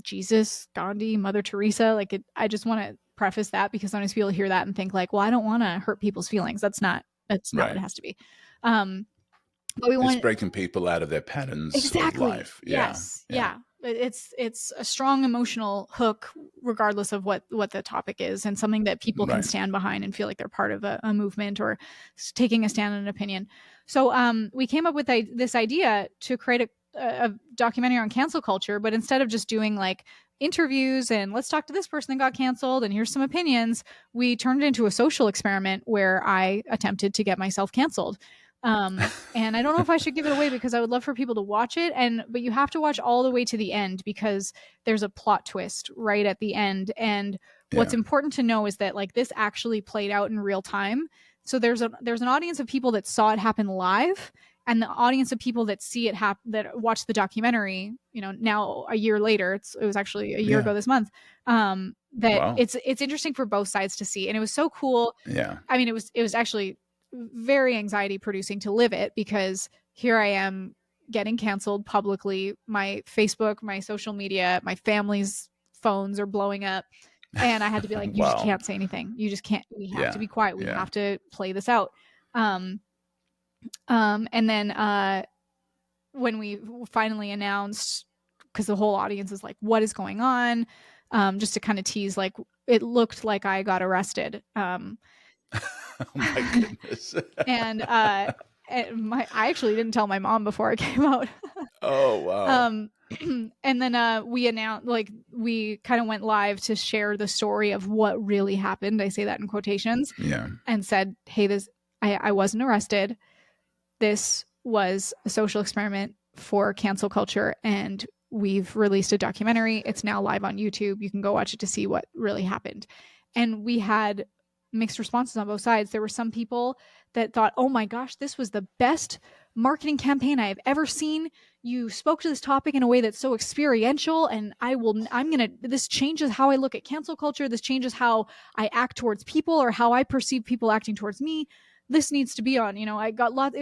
Jesus, Gandhi, Mother Teresa, like I just want to preface that because sometimes people hear that and think like, well, I don't want to hurt people's feelings. That's not what it has to be. But it's breaking people out of their patterns of life. Yes. Yeah. it's a strong emotional hook regardless of what the topic is, and something that people can stand behind and feel like they're part of a movement or taking a stand on an opinion. So we came up with this idea to create a documentary on cancel culture, but instead of just doing like interviews and let's talk to this person that got canceled and here's some opinions, we turned it into a social experiment where I attempted to get myself canceled. And I don't know if I should give it away because I would love for people to watch it, but you have to watch all the way to the end because there's a plot twist right at the end. And what's important to know is that like this actually played out in real time. So there's an audience of people that saw it happen live, and the audience of people that see it happen, that watch the documentary, you know, now a year later, it was actually a year ago this month, it's interesting for both sides to see. And it was so cool. Yeah. I mean, it was actually very anxiety producing to live it because here I am getting canceled publicly. My Facebook, my social media, my family's phones are blowing up. And I had to be like, you just can't say anything. You just can't, we have to be quiet. We have to play this out. And then when we finally announced, because the whole audience is like, what is going on? Just to kind of tease, like, it looked like I got arrested. Oh my goodness. And I actually didn't tell my mom before it came out. Oh, wow. And then we announced, like, we kind of went live to share the story of what really happened. I say that in quotations. Yeah. And said, hey, I wasn't arrested. This was a social experiment for cancel culture, and we've released a documentary. It's now live on YouTube. You can go watch it to see what really happened. And we had mixed responses on both sides. There were some people that thought, oh my gosh, this was the best marketing campaign I have ever seen. You spoke to this topic in a way that's so experiential, and this changes how I look at cancel culture. This changes how I act towards people or how I perceive people acting towards me. This needs to be on, you know, we got lots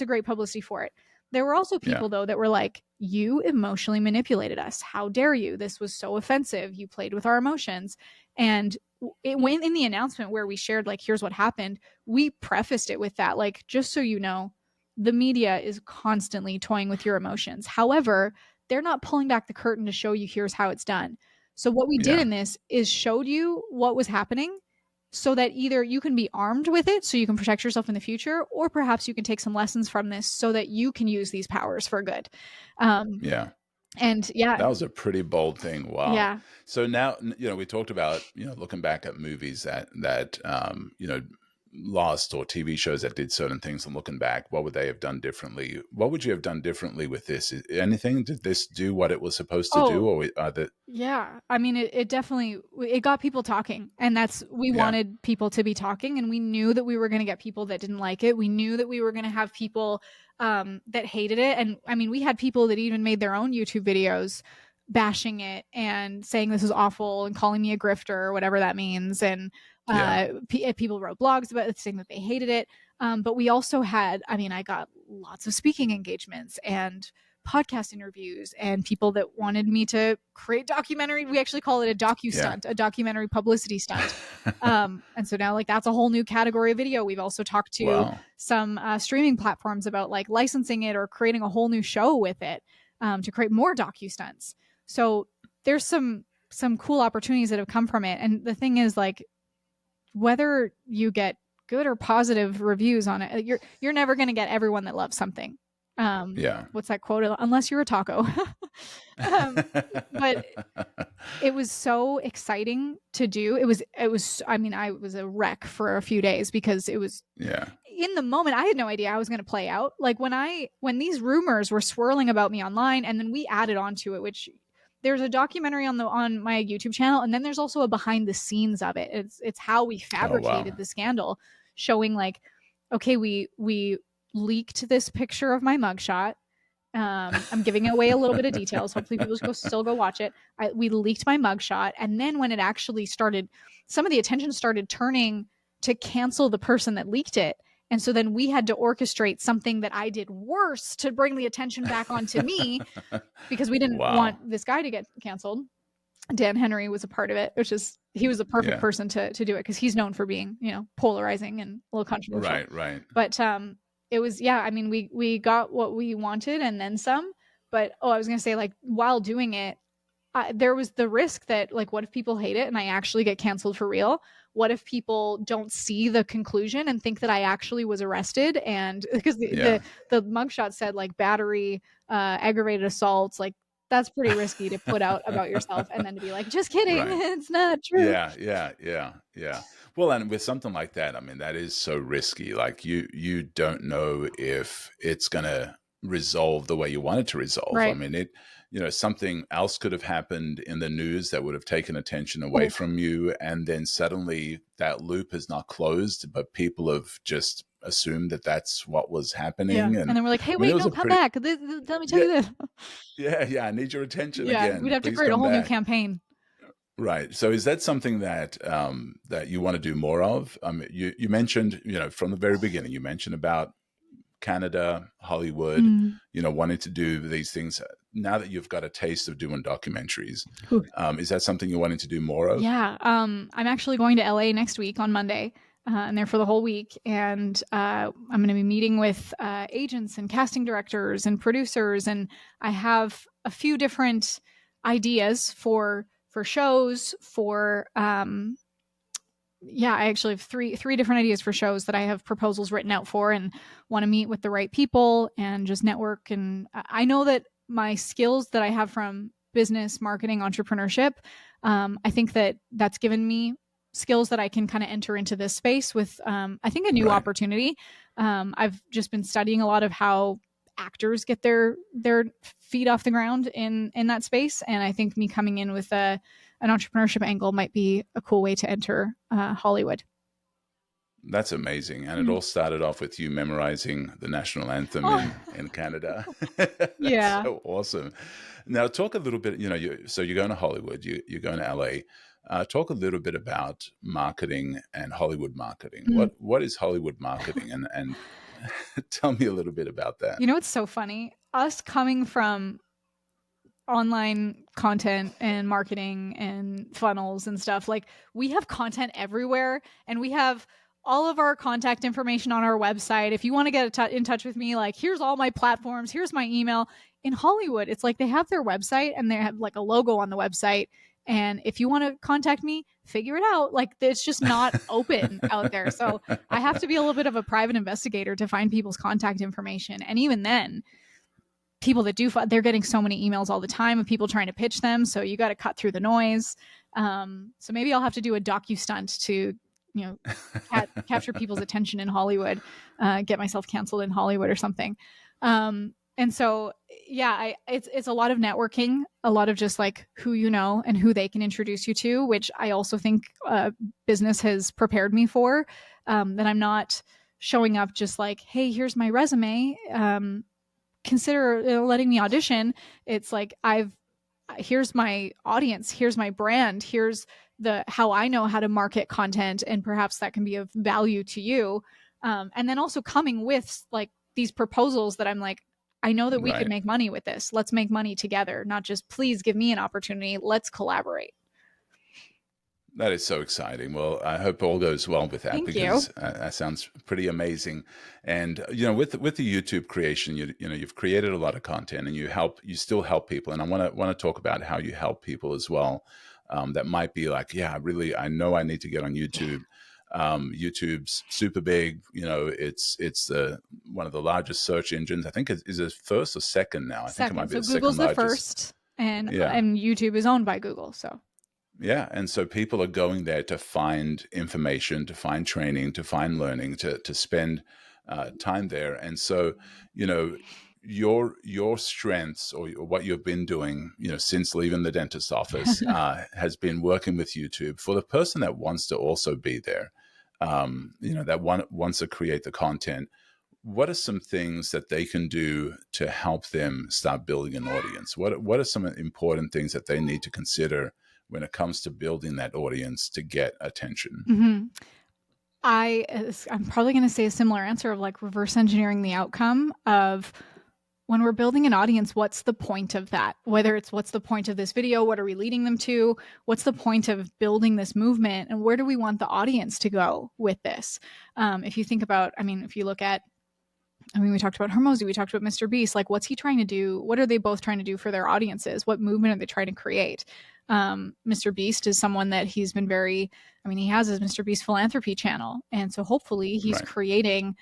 of great publicity for it. There were also people though that were like, you emotionally manipulated us. How dare you? This was so offensive. You played with our emotions. And when in the announcement where we shared, like, here's what happened, we prefaced it with that, like, just so you know, the media is constantly toying with your emotions. However, they're not pulling back the curtain to show you here's how it's done. So what we did in this is showed you what was happening so that either you can be armed with it so you can protect yourself in the future, or perhaps you can take some lessons from this so that you can use these powers for good. And that was a pretty bold thing. Wow. Yeah. So now, you know, we talked about, you know, looking back at movies that you know, lost, or TV shows that did certain things, and looking back, what would they have done differently? What would you have done differently with this? Anything? Did this do what it was supposed to do? Or yeah, I mean, it definitely, it got people talking, and we wanted people to be talking, and we knew that we were going to get people that didn't like it. We knew that we were going to have people that hated it. And I mean, we had people that even made their own YouTube videos bashing it and saying this is awful and calling me a grifter or whatever that means. And people wrote blogs about it saying that they hated it. But we also had, I mean, I got lots of speaking engagements and podcast interviews and people that wanted me to create documentary. We actually call it a docu-stunt, a documentary publicity stunt. And so now, like, that's a whole new category of video. We've also talked to some streaming platforms about like licensing it or creating a whole new show with it to create more docu-stunts. So there's some cool opportunities that have come from it. And the thing is, like, whether you get good or positive reviews on it, you're never going to get everyone that loves something. What's that quote? Unless you're a taco. But it was so exciting to do. It was, I mean, I was a wreck for a few days because it was, in the moment, I had no idea how it was going to play out. Like when these rumors were swirling about me online, and then we added onto it, which there's a documentary on my YouTube channel, and then there's also a behind the scenes of it. It's how we fabricated the scandal, showing like, okay, we leaked this picture of my mugshot. I'm giving away a little bit of details. Hopefully people still go watch it. We leaked my mugshot. And then when it actually started, some of the attention started turning to cancel the person that leaked it. And so then we had to orchestrate something that I did worse to bring the attention back onto me because we didn't want this guy to get canceled. Dan Henry was a part of it, he was the perfect person to do it because he's known for being, you know, polarizing and a little controversial. Right. But it was, I mean, we got what we wanted and then some, But I was going to say, like, while doing it, there was the risk that, like, what if people hate it and I actually get canceled for real? What if people don't see the conclusion and think that I actually was arrested? And because the mugshot said like battery, aggravated assaults, like that's pretty risky to put out about yourself and then to be like, just kidding, right. It's not true. Yeah. Well, and with something like that, I mean, that is so risky. Like you don't know if it's going to resolve the way you want it to resolve. Right. I mean, something else could have happened in the news that would have taken attention away from you. And then suddenly that loop is not closed, but people have just assumed that that's what was happening. Yeah. And then we're like, hey, wait, no, come back. Let me tell you this. Yeah. I need your attention again. We'd have to create a whole new campaign. Right. So is that something that that you want to do more of? You mentioned, from the very beginning, you mentioned about Canada, Hollywood, wanting to do these things. Now that you've got a taste of doing documentaries, is that something you're wanting to do more of? Yeah. I'm actually going to LA next week on Monday. And there for the whole week. And I'm going to be meeting with agents and casting directors and producers. And I have a few different ideas for shows, I actually have three different ideas for shows that I have proposals written out for and want to meet with the right people and just network. And I know that my skills that I have from business, marketing, entrepreneurship, I think that's given me skills that I can kind of enter into this space with, I think, a new opportunity. I've just been studying a lot of how actors get their feet off the ground in that space. And I think me coming in with an entrepreneurship angle might be a cool way to enter Hollywood. That's amazing. And it all started off with you memorizing the national anthem in Canada. Yeah. So awesome. Now talk a little bit, so you're going to Hollywood, you're going to LA. Talk a little bit about marketing and Hollywood marketing. What is Hollywood marketing? And tell me a little bit about that. It's so funny. Us coming from online content and marketing and funnels and stuff, like we have content everywhere and we have all of our contact information on our website. If you want to get in touch with me, like here's all my platforms, here's my email. In Hollywood, it's like they have their website and they have like a logo on the website. And if you want to contact me, figure it out. Like it's just not open out there. So I have to be a little bit of a private investigator to find people's contact information. And even then, people that do, they're getting so many emails all the time of people trying to pitch them. So you got to cut through the noise. So maybe I'll have to do a docu-stunt to, capture people's attention in Hollywood, get myself canceled in Hollywood or something. And so, it's a lot of networking, a lot of just like who you know and who they can introduce you to, which I also think business has prepared me for, that I'm not showing up just like, hey, here's my resume. Consider letting me audition. It's like, here's my audience, here's my brand, here's how I know how to market content, and perhaps that can be of value to you. And then also coming with like these proposals that I'm like, I know that we could make money with this. Let's make money together, not just please give me an opportunity. Let's collaborate. That is so exciting. Well, I hope all goes well with that. Thank because you. That sounds pretty amazing. And with the YouTube creation, you've created a lot of content, and you still help people. And I want to talk about how you help people as well. That might be like, I know I need to get on YouTube. YouTube's super big. It's one of the largest search engines. I think is it first or second now? I think it might be the second largest. Google's the first, and YouTube is owned by Google. So yeah, and so people are going there to find information, to find training, to find learning, to spend time there. And so your strengths, or what you've been doing, since leaving the dentist's office, has been working with YouTube. For the person that wants to also be there, that wants to create the content, what are some things that they can do to help them start building an audience? What are some important things that they need to consider when it comes to building that audience to get attention? Mm-hmm. I'm probably going to say a similar answer of like reverse engineering the outcome of when we're building an audience, what's the point of that? Whether it's what's the point of this video? What are we leading them to? What's the point of building this movement? And where do we want the audience to go with this? If you think about, if you look at I mean, we talked about Hermosi, we talked about Mr. Beast. Like, what's he trying to do? What are they both trying to do for their audiences? What movement are they trying to create? Mr. Beast is someone that he's been very, I mean, he has his Mr. Beast philanthropy channel. And so hopefully he's creating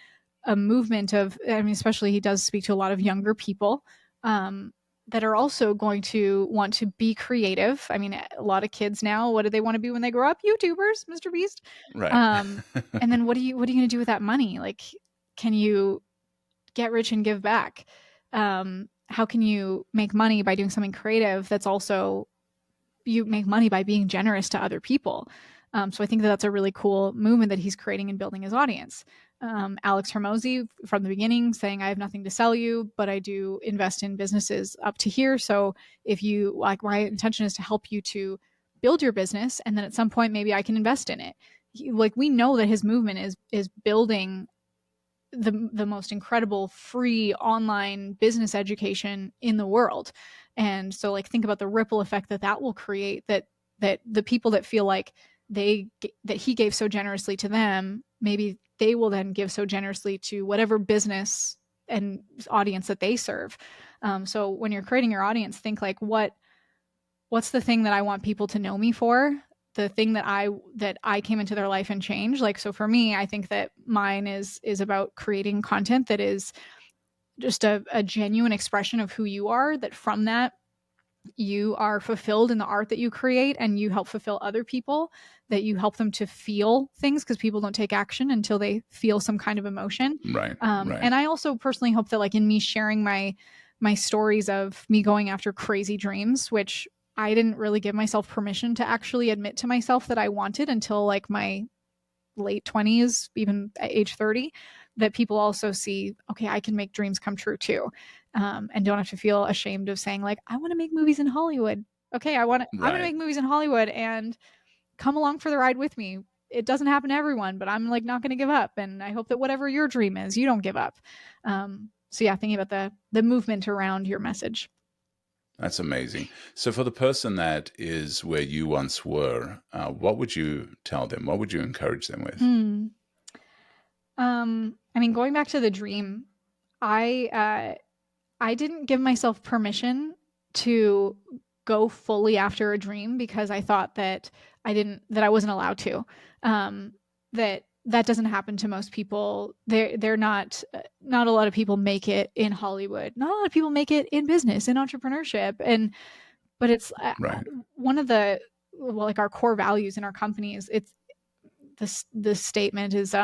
a movement of, I mean, especially he does speak to a lot of younger people that are also going to want to be creative. I mean, a lot of kids now, what do they want to be when they grow up? YouTubers, Mr. Beast. Right. And then what are you going to do with that money? Like, can you get rich and give back? How can you make money by doing something creative that's also, you make money by being generous to other people? So I think that that's a really cool movement that he's creating and building his audience. Alex Hermosi from the beginning saying, I have nothing to sell you, but I do invest in businesses up to here. So if you like, my intention is to help you to build your business. And then at some point, maybe I can invest in it. Like, we know that his movement is building the most incredible free online business education in the world. And so, like, think about the ripple effect that will create, that the people that feel like that he gave so generously to them, maybe they will then give so generously to whatever business and audience that they serve. So when you're creating your audience, think like, what's the thing that I want people to know me for? The thing that I came into their life and changed. Like, so for me, I think that mine is about creating content that is just a genuine expression of who you are, that from that you are fulfilled in the art that you create, and you help fulfill other people, that you help them to feel things, because people don't take action until they feel some kind of emotion. Right. And I also personally hope that, like, in me sharing my stories of me going after crazy dreams, which I didn't really give myself permission to actually admit to myself that I wanted until like my late 20s, even at age 30, that people also see, okay, I can make dreams come true too. And don't have to feel ashamed of saying, like, I want to make movies in Hollywood. Okay, I'm going to make movies in Hollywood, and come along for the ride with me. It doesn't happen to everyone, but I'm like not going to give up. And I hope that whatever your dream is, you don't give up. So yeah, thinking about the movement around your message. That's amazing. So for the person that is where you once were, what would you tell them? What would you encourage them with? I mean, going back to the dream, I didn't give myself permission to go fully after a dream, because I thought that I wasn't allowed to. That doesn't happen to most people. They're not a lot of people make it in Hollywood. Not a lot of people make it in business, in entrepreneurship. But it's one of the, well, like, our core values in our company is, it's this statement is,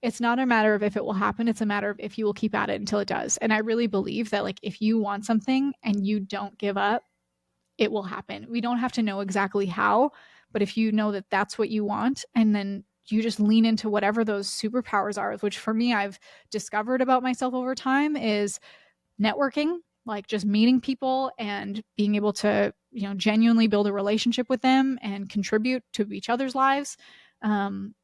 it's not a matter of if it will happen. It's a matter of if you will keep at it until it does. And I really believe that, like, if you want something and you don't give up, it will happen. We don't have to know exactly how, but if you know that that's what you want, and then you just lean into whatever those superpowers are, which for me, I've discovered about myself over time, is networking, like just meeting people and being able to, genuinely build a relationship with them and contribute to each other's lives. And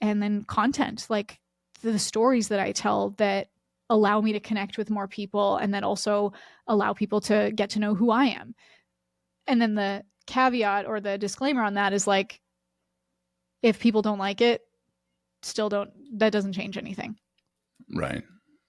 then content, like the stories that I tell that allow me to connect with more people, and that also allow people to get to know who I am. And then the caveat or the disclaimer on that is, like, if people don't like it, that doesn't change anything. Right.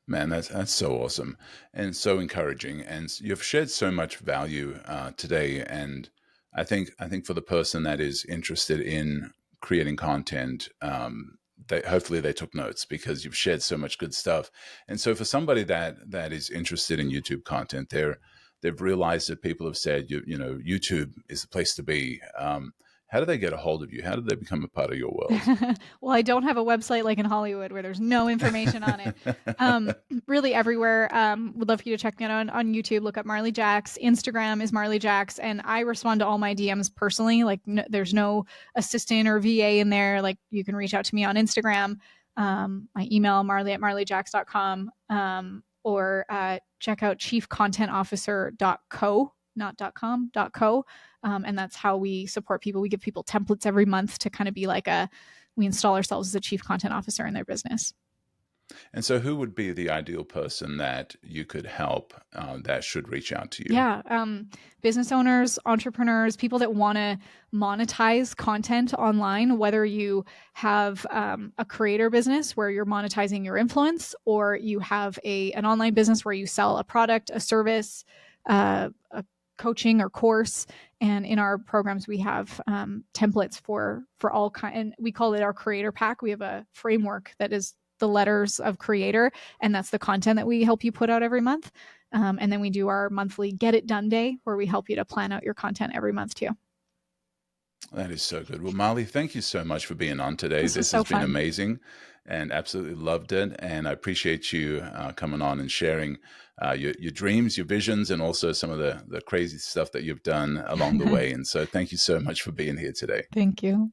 Man, that's so awesome and so encouraging. And you've shared so much value today. And I think for the person that is interested in creating content, hopefully they took notes, because you've shared so much good stuff. And so for somebody that is interested in YouTube content, they've realized that people have said, YouTube is the place to be. How do they get a hold of you? How did they become a part of your world? Well, I don't have a website like in Hollywood where there's no information on it. Really everywhere. Would love for you to check me out on YouTube. Look up Marley Jaxx. Instagram is Marley Jaxx. And I respond to all my DMs personally. Like, there's no assistant or VA in there. Like, you can reach out to me on Instagram. My email, marley@marleyjaxx.com. Or check out chiefcontentofficer.co, not .com, .co. And that's how we support people. We give people templates every month to kind of be like we install ourselves as a chief content officer in their business. And so who would be the ideal person that you could help that should reach out to you? Yeah. Business owners, entrepreneurs, people that want to monetize content online, whether you have a creator business where you're monetizing your influence, or you have an online business where you sell a product, a service, a coaching or course. And in our programs, we have templates for all kind, and we call it our creator pack. We have a framework that is the letters of creator, and that's the content that we help you put out every month. And then we do our monthly Get It Done Day, where we help you to plan out your content every month too. That is so good. Well, Marley, thank you so much for being on today. This has been amazing, and absolutely loved it. And I appreciate you coming on and sharing your dreams, your visions, and also some of the crazy stuff that you've done along the way. And so thank you so much for being here today. Thank you.